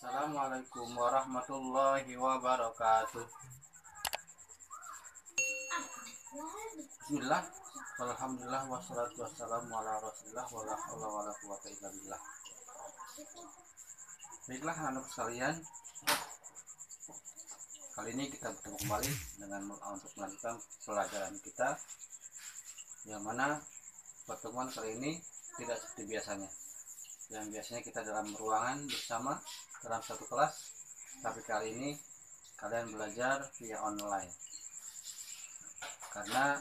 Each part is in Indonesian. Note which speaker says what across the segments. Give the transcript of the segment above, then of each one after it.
Speaker 1: Assalamualaikum warahmatullahi wabarakatuh. Bismillah, alhamdulillah, wassalatu wassalamu ala rasulillah, wala haula wala quwata illa billah. Baiklah anak sekalian, kali ini kita bertemu kembali dengan untuk melanjutkan pelajaran kita, yang mana pertemuan kali ini tidak seperti biasanya. Yang biasanya kita dalam ruangan bersama dalam satu kelas, tapi kali ini kalian belajar via online karena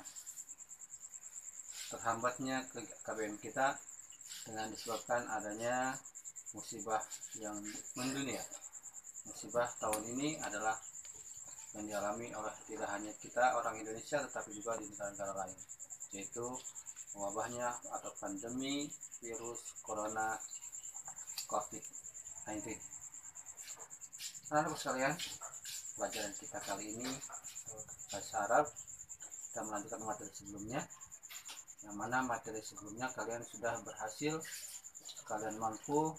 Speaker 1: terhambatnya KBM kita dengan disebabkan adanya musibah yang mendunia. Musibah tahun ini adalah yang dialami oleh tidak hanya kita orang Indonesia, tetapi juga di negara-negara lain, yaitu wabahnya atau pandemi virus corona COVID-19. Anak-anak sekalian, pelajaran kita kali ini bahasa Arab. Kita melanjutkan materi sebelumnya, yang mana materi sebelumnya kalian sudah berhasil, kalian mampu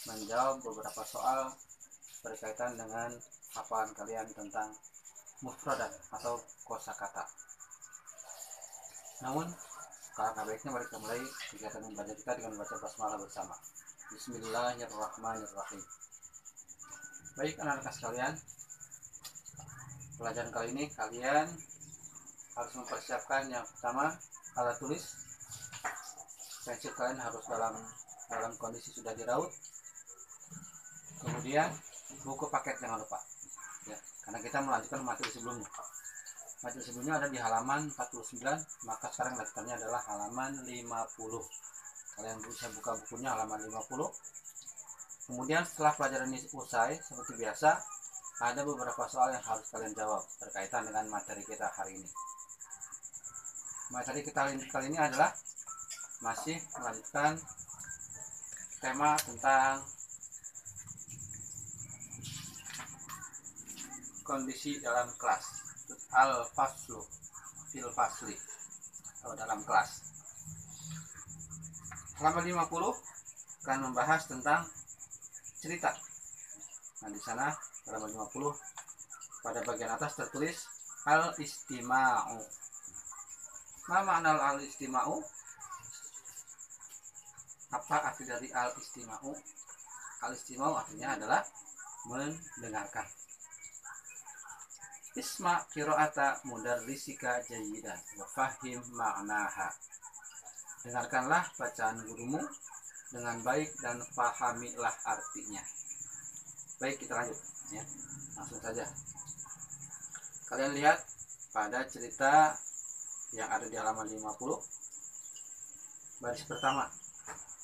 Speaker 1: menjawab beberapa soal berkaitan dengan hafalan kalian tentang mufradat atau kosakata. Namun, alangkah baiknya mari kita mulai kegiatan membaca kita dengan membaca basmalah bersama. Bismillahirrahmanirrahim. Baik anak-anak sekalian, pelajaran kali ini kalian harus mempersiapkan yang pertama alat tulis. Pensil kalian harus dalam kondisi sudah diraut. Kemudian buku paket jangan lupa ya, karena kita melanjutkan materi sebelumnya. Materi sebelumnya ada di halaman 49, maka sekarang lanjutannya adalah halaman 50. Kalian bisa buka bukunya halaman 50. Kemudian setelah pelajaran ini usai, seperti biasa ada beberapa soal yang harus kalian jawab berkaitan dengan materi kita hari ini. Materi kita kali ini adalah masih melanjutkan tema tentang kondisi dalam kelas, al-faslu fil fasli, atau dalam kelas. Halaman 50 akan membahas tentang cerita. Nah, di sana halaman 50 pada bagian atas tertulis al-istima'u. Ma makna al-istima'u? Apa arti dari al-istima'u? Al-istima'u artinya adalah mendengarkan. Isma qira'ata mudarrisika jayyidan wa fahim ma'naha. Dengarkanlah bacaan gurumu dengan baik dan pahamilah artinya. Baik, kita lanjut ya. Langsung saja. Kalian lihat pada cerita yang ada di halaman 50, baris pertama.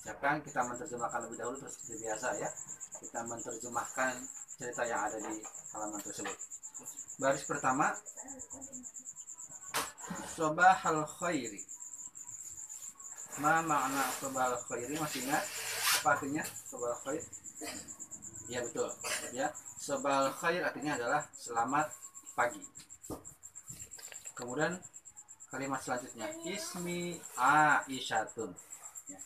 Speaker 1: Siapkan, kita menerjemahkan lebih dahulu terus seperti biasa ya. Kita menerjemahkan cerita yang ada di halaman tersebut. Baris pertama, sobahal khairi. Ma makna sobahal khairi, masih ingat apa artinya sobahal khair? Ya betul ya. Sobahal khair artinya adalah selamat pagi. Kemudian kalimat selanjutnya, ismi Aisyatun ya.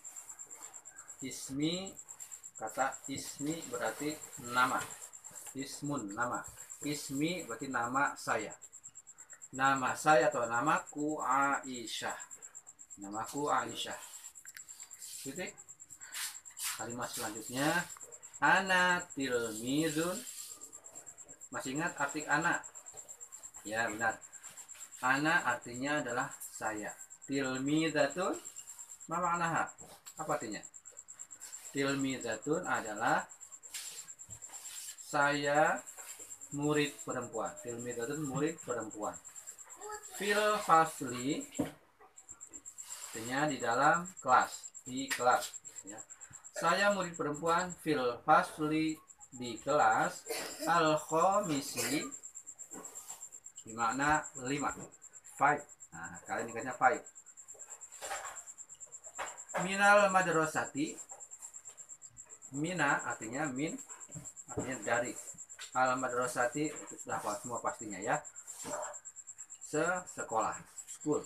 Speaker 1: Ismi, kata ismi berarti nama. Ismun, nama. Ismi berarti nama saya. Nama saya atau namaku Aisyah. Namaku Aisyah. Titik. Kalimat selanjutnya, ana tilmizun. Masih ingat arti ana? Ya benar. Ana artinya adalah saya. Tilmizatun, ma maknaha? Apa artinya? Tilmizatun adalah saya murid perempuan. Tilmizatun murid perempuan. Fil fasli artinya di dalam kelas, di kelas ya. Saya murid perempuan fil fasli di kelas al khomisi, dimana 5, 5. Nah, kalian ingatnya 5. Minal madrasati. Mina artinya min, artinya dari. Al madrasati itu sudah semua pastinya ya. Sekolah, school.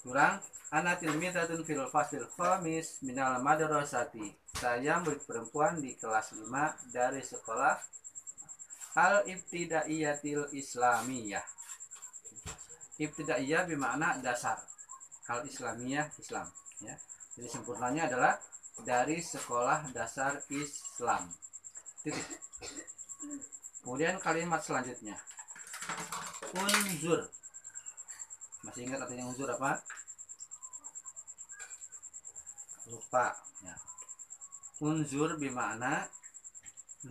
Speaker 1: Ulang. Ana tilmidatun fil fasil khamis minal madrasati. Saya murid perempuan di kelas 5 dari sekolah Al-Ibtidaiyatil Islamiyah. Ibtidaiyah bermakna dasar. Al-Islamiyah Islam, ya. Jadi sempurnanya adalah dari sekolah dasar Islam. Titik. Kemudian kalimat selanjutnya. Unzur. Masih ingat artinya unzur apa? Lupa, ya. Unzur bermakna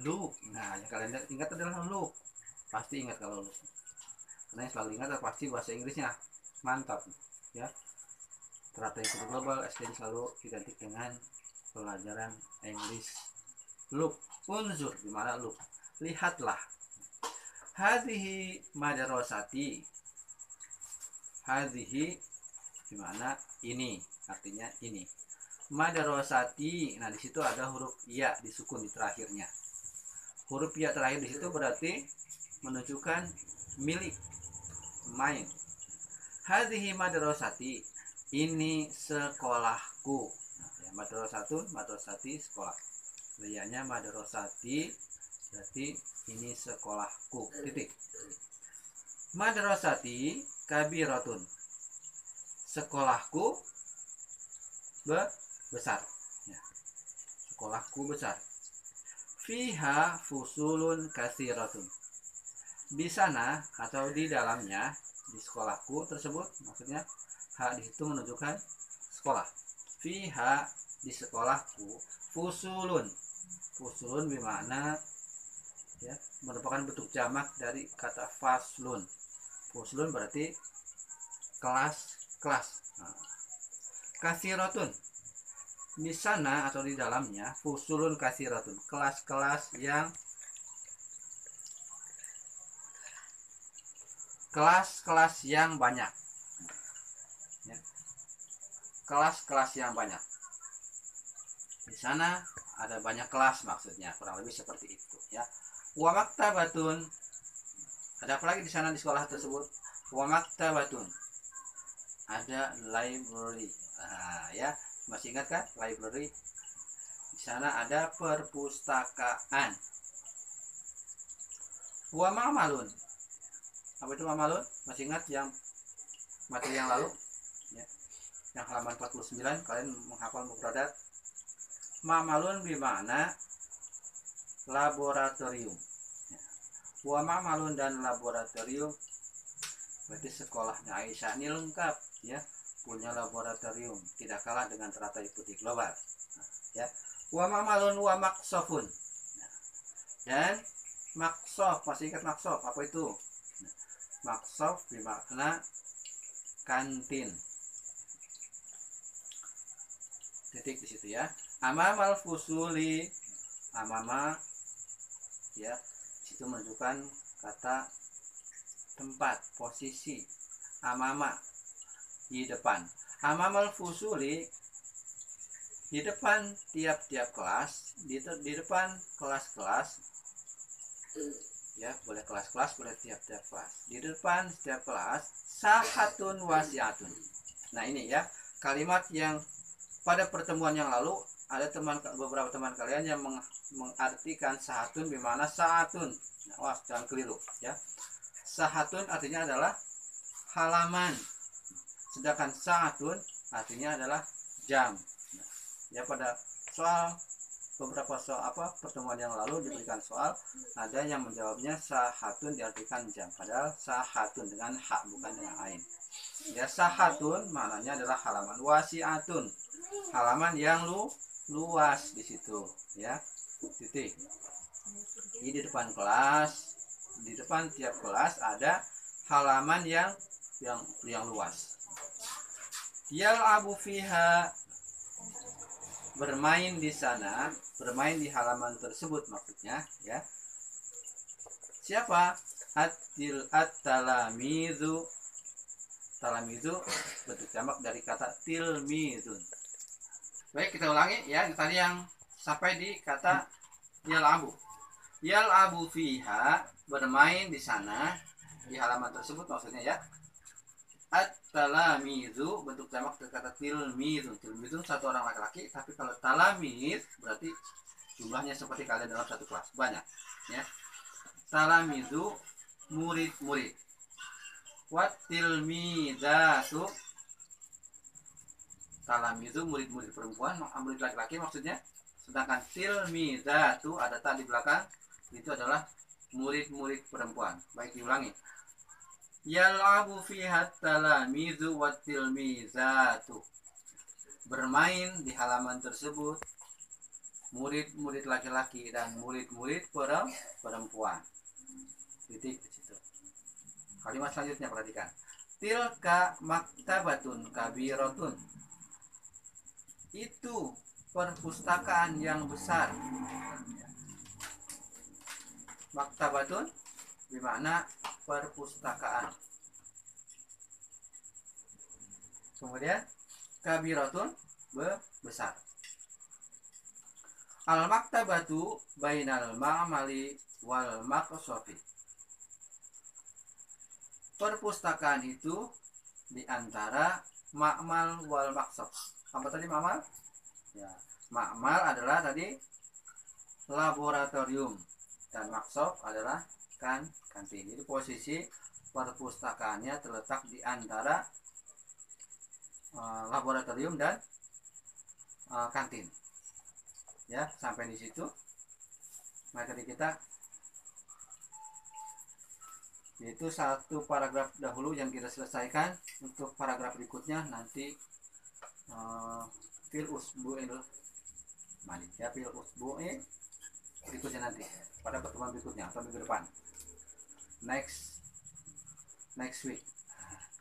Speaker 1: look. Nah, yang kalian ingat adalah look. Pasti ingat kalau look. Karena yang selalu ingat pasti bahasa Inggrisnya mantap, ya. Teratai global SDN selalu identik dengan pelajaran Inggris. Look, unzur bermakna look. Lihatlah. Hadhihi madrasati. Hadhihi bermakna ini, artinya ini. Madrasati. Nah, di situ ada huruf ya disukun di terakhirnya. Huruf ya terakhir di situ berarti menunjukkan milik, main. Hadhihi madrasati. Ini sekolahku. Nah, ya, madrasati sekolah. Lihatnya madrasati berarti ini sekolahku. Titik. Madrasati kabiratun. Sekolahku besar, ya. Sekolahku besar. Fiha fusulun kasiratun. Di sana atau di dalamnya, di sekolahku tersebut, maksudnya ha di situ menunjukkan sekolah. Fiha di sekolahku fusulun. Fusulun bermakna, ya, merupakan bentuk jamak dari kata faslun. Fuslun berarti kelas. Nah, kasiratun. Di sana atau di dalamnya fusulun kasiratun, kelas-kelas yang banyak, ya. Kelas-kelas yang banyak. Di sana ada banyak kelas, maksudnya kurang lebih seperti itu, ya. Wa maktabatun. Ada apa lagi di sana di sekolah tersebut? Wa maktabatun. Ada library. Nah, ya, masih ingat kan library? Di sana ada perpustakaan. Wa ma'malun. Apa itu ma'malun? Masih ingat yang materi yang lalu? Ya. Yang halaman 49 kalian menghafal mufradat. Ma'malun bermakna laboratorium. Ya. Wa ma'malun dan laboratorium berarti sekolahnya Aisyah ini lengkap, ya, punya laboratorium, tidak kalah dengan teratai putih global, ya. Wa ma'malun wa maksofun. Dan maksof, masih ingat maksof apa itu? Maksof bermakna kantin. Titik di situ, ya. Amamal fusuli. Amama, ya, situ menunjukkan kata tempat, posisi. Amama di depan. Amamal fusuli di depan tiap-tiap kelas, di depan kelas-kelas, ya, boleh kelas-kelas, boleh tiap-tiap kelas. Di depan setiap kelas sahatun wasiatun. Nah, ini, ya, kalimat yang pada pertemuan yang lalu ada beberapa teman kalian yang mengartikan sahatun bermakna saatun. Nah, wah, jangan keliru, ya. Sahatun artinya adalah halaman, sedangkan saatun artinya adalah jam. Nah, ya, pada beberapa soal pertemuan yang lalu diberikan soal, ada yang menjawabnya sahatun diartikan jam, padahal sahatun dengan hak bukan dengan ain. Ya, sahatun maknanya adalah halaman. Wasiatun, halaman yang luas di situ, ya. Titik. Di depan kelas, di depan tiap kelas ada halaman yang luas. Yal'abu fiha, bermain di sana, bermain di halaman tersebut maksudnya, ya. Siapa? At-talamizu. Talamizu bentuk jamak dari kata tilmizun. Baik, kita ulangi, ya. Tadi yang sampai di kata yal'abu. Yal'abu fiha, bermain di sana, di halaman tersebut maksudnya, ya. talamizu bentuk jamak dari kata tilmizu. Tilmizu satu orang laki-laki, tapi kalau talamiz berarti jumlahnya seperti kalian dalam satu kelas, banyak ya. Talamizu murid-murid. Wat tilmizatu, talamizu murid-murid perempuan, murid laki-laki maksudnya. Sedangkan tilmizatu ada tak di belakang, itu adalah murid-murid perempuan. Baik, diulangi. Yal'abu fiha talamizu wat tilmizatu. Bermain di halaman tersebut murid-murid laki-laki dan murid-murid perempuan. Titik di situ. Kalimat selanjutnya perhatikan. Tilka maktabatun kabiratun. Itu perpustakaan yang besar. Maktabatun bermakna perpustakaan. Kemudian kabiratun besar. Al maktabatu bainal ma'mali wal maqsafi. Perpustakaan itu di antara ma'mal wal maqsaf. Apa tadi ma'mal? Ya, ma'mal adalah tadi laboratorium dan maqsaf adalah kantin. Itu posisi perpustakaannya terletak di antara laboratorium dan kantin. Ya, sampai di situ materi kita, yaitu satu paragraf dahulu yang kita selesaikan. Untuk paragraf berikutnya nanti fil usbu'il malik ya, fil usbu'il berikutnya nanti pada pertemuan berikutnya atau minggu depan, next week.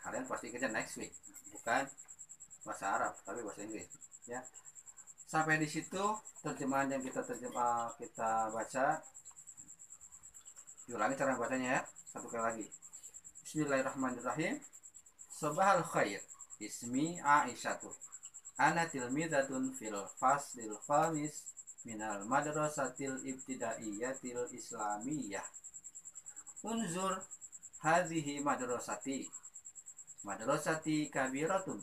Speaker 1: Kalian pasti kerja next week, bukan bahasa Arab tapi bahasa Inggris ya. Sampai di situ terjemahan yang kita baca. Diulangi cara bacanya ya, satu kali lagi. Bismillahirrahmanirrahim. Sabahal khair. Ismi Aisyatu. Ana tilmidatun fil faslil khamis minal madrasatil ibtidaiyatil islamiyah. Unzur hadhihi madrasati kabiratun.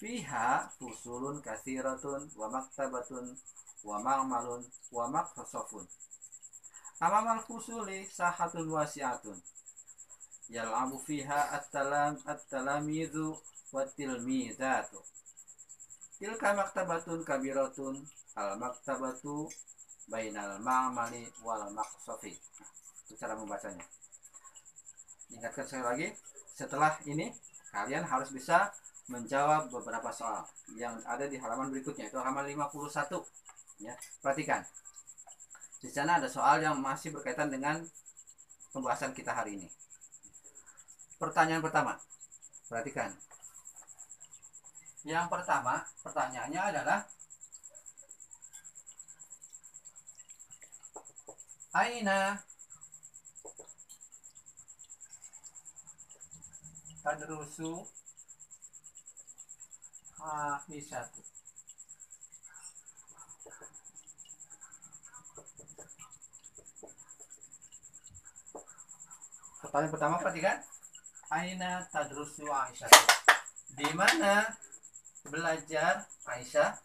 Speaker 1: Fiha fusulun kasiratun wa maktabatun wa ma'malun wa maqsafun. Amamal fusuli sahatun wasi'atun. Yal'abu fiha at-talamizu wa tilmizatu. Tilka maktabatun kabiratun al maktabatu bainal ma'mali wal maqsafi. Itu cara membacanya. Ingatkan sekali lagi, setelah ini kalian harus bisa menjawab beberapa soal yang ada di halaman berikutnya, itu halaman 51 ya. Perhatikan. Di sana ada soal yang masih berkaitan dengan pembahasan kita hari ini. Pertanyaan pertama. Perhatikan. Yang pertama, pertanyaannya adalah aina tadrusu Aisyatu. Pertanyaan pertama, perhatikan. Aina tadrusu Aisyatu. Di mana belajar Aisyah?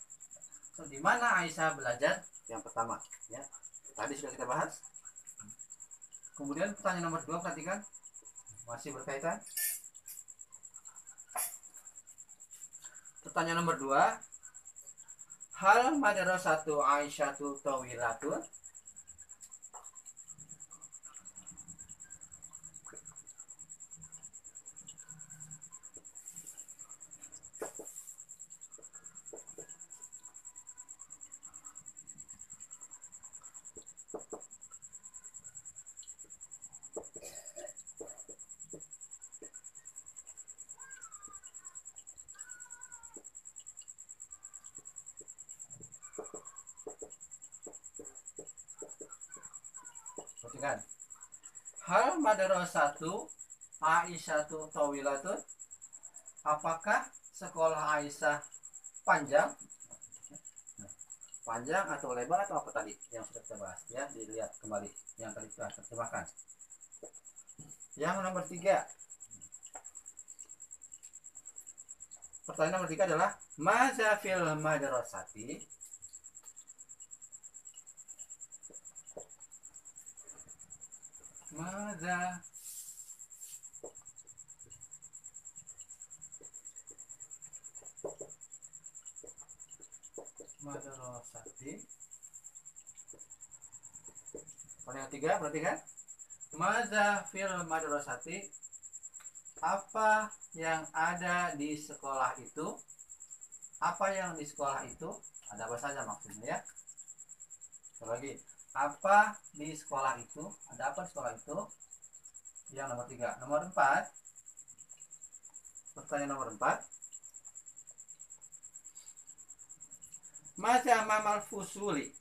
Speaker 1: Di mana Aisyah belajar? Yang pertama, ya. Tadi sudah kita bahas. Kemudian pertanyaan nomor 2, perhatikan. Masih berkaitan. Pertanyaan nomor 2. Hal madrasatu Aisyatu tawilatun? Perhatikan. Hal madrasatu Aisyatu tawilatun? Apakah sekolah Aisyah panjang? Panjang atau lebar atau apa tadi yang sudah kita bahas ya, dilihat kembali yang tadi kita terjemahkan. Yang nomor 3. Pertanyaan nomor 3 adalah maza fil madrasati. Maza madrasati. Pertanyaan 3, perhatikan. Maza fil madrasati. Apa yang ada di sekolah itu? Apa yang di sekolah itu? Ada apa saja maksudnya ya? Sekali lagi. Apa di sekolah itu? Ada apa di sekolah itu? Yang nomor 3. Nomor 4. Pertanyaan nomor 4. Maza mamal fusuli.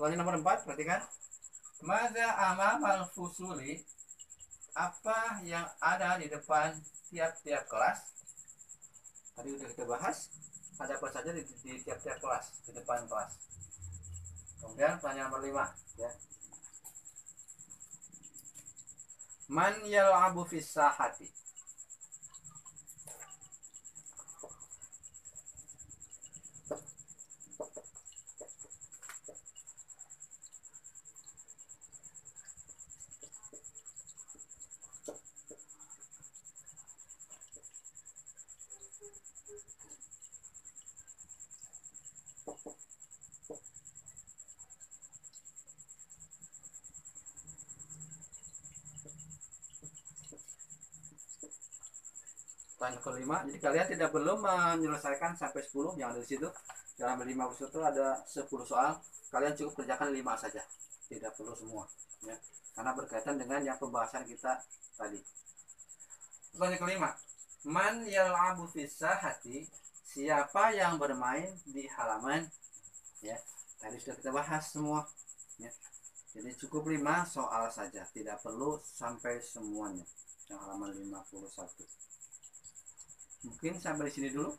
Speaker 1: Pertanyaan nomor 4, perhatikan. Maza amamal fusuli. Apa yang ada di depan tiap-tiap kelas? Tadi sudah kita bahas. Ada apa saja di tiap-tiap kelas, di depan kelas. Kemudian pertanyaan nomor 5 ya. Man yal'abu fis sahati. Pertanyaan kelima, jadi kalian tidak perlu menyelesaikan sampai 10 yang ada di situ. Dalam 5 kursus itu ada 10 soal, kalian cukup kerjakan 5 saja, tidak perlu semua ya, karena berkaitan dengan yang pembahasan kita tadi. Pertanyaan kelima, man yal'abu fis sahati. Siapa yang bermain di halaman ya, tadi sudah kita bahas semua ya. Jadi cukup 5 soal saja, tidak perlu sampai semuanya yang halaman 51. Mungkin sampai di sini dulu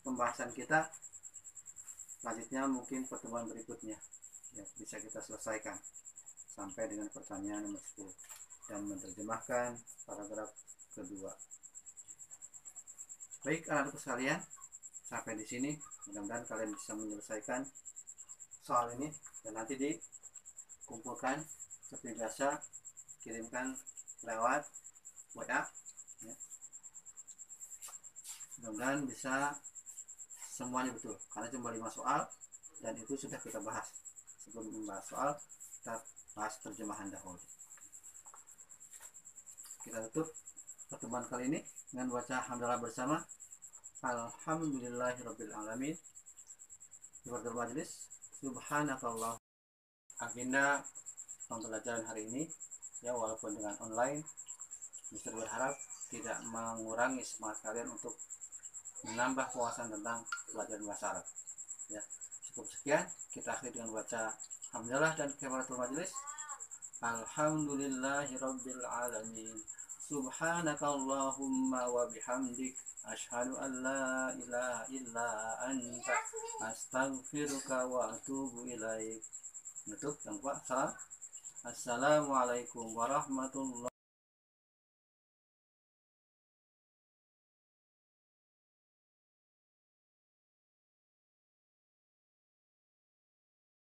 Speaker 1: pembahasan kita. Selanjutnya mungkin pertemuan berikutnya ya, bisa kita selesaikan sampai dengan pertanyaan nomor 10 dan menerjemahkan paragraf kedua. Baik anak-anak sekalian, sampai di sini mudah-mudahan kalian bisa menyelesaikan soal ini dan nanti dikumpulkan seperti biasa, kirimkan lewat WA ya. Mudah-mudahan bisa semuanya betul, karena cuma 5 soal dan itu sudah kita bahas. Sebelum membahas soal, kita bahas terjemahan dahulu. Kita tutup pertemuan kali ini dengan baca hamdalah bersama. Alhamdulillahirabbil alamin. Di majelis subhanakallah. Agenda pembelajaran hari ini ya, walaupun dengan online, Mister berharap tidak mengurangi semangat kalian untuk menambah wawasan tentang pelajaran bahasa Arab ya. Cukup sekian, kita akhiri dengan baca hamdalah dan kifaratul majelis. Alhamdulillahirabbil alamin. Subhanakallahumma wa bihamdik asyhadu an la ilaha illa anta astaghfiruka wa atubu ilaik. Tutup, jangan lupa salam. Assalamualaikum warahmatullahi